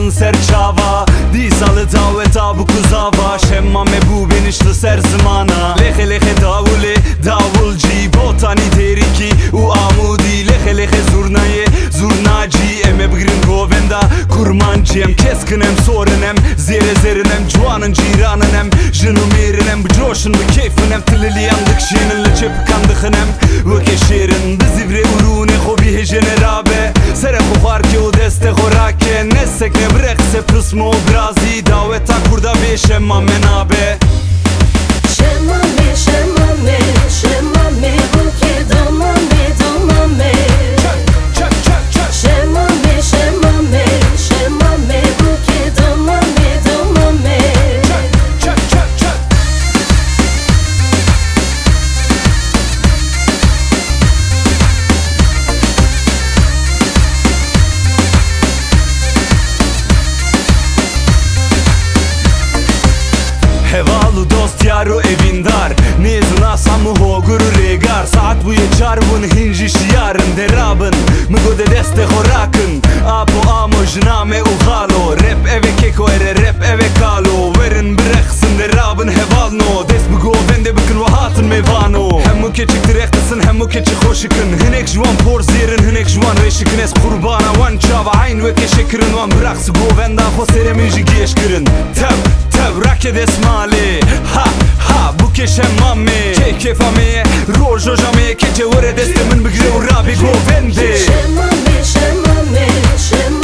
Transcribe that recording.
dağın serçava Di salı daveta bu kuzava Şemmame bu benişli ser zmana Lehe lehe davule davulci Botani teriki u amudi Lehe lehe zurnaye zurnaci Eme bgrin govenda kurmanciyem Keskinem sorinem zere zerinem Cuanın ciraninem jınım erinem Bcoşun bu keyfinem Tıliliyan dıkşeninle çepkandıkinem Vöke şerin bizivre urune Hobi hejene rabe Sere kuhar ki o deste horake Nesek ne brekse pısmo brazi Daveta kurda be şemmame nabe Şemmame, şemmame, şemmame Buke domame, domame Şemmame, şemmame, şemmame Buke domame, domame Hevalı dost yaru evindar Nezuna samu hoguru regar Saat bu yeçar bun hinji şiyarın derabın Mıgode deste horakın Apo amo jname uhalo Rap eve keko ere rap eve kalo Verin bıraksın derabın hevalno Des bu govende bıkın vahatın mevano Hemmu keçik direklısın hemmu keçik hoşikın Hinek jvan porzirin hinek jvan reşikın Es kurbana van çava ayn ve keşekirin Van bıraksı govenda hosereminji geşkirin Tev raket esmali Ha ha bu ke şemmame Keyfame rojo jame Kece vore destemin bigre urabi govende Şemmame, şemmame, şemmame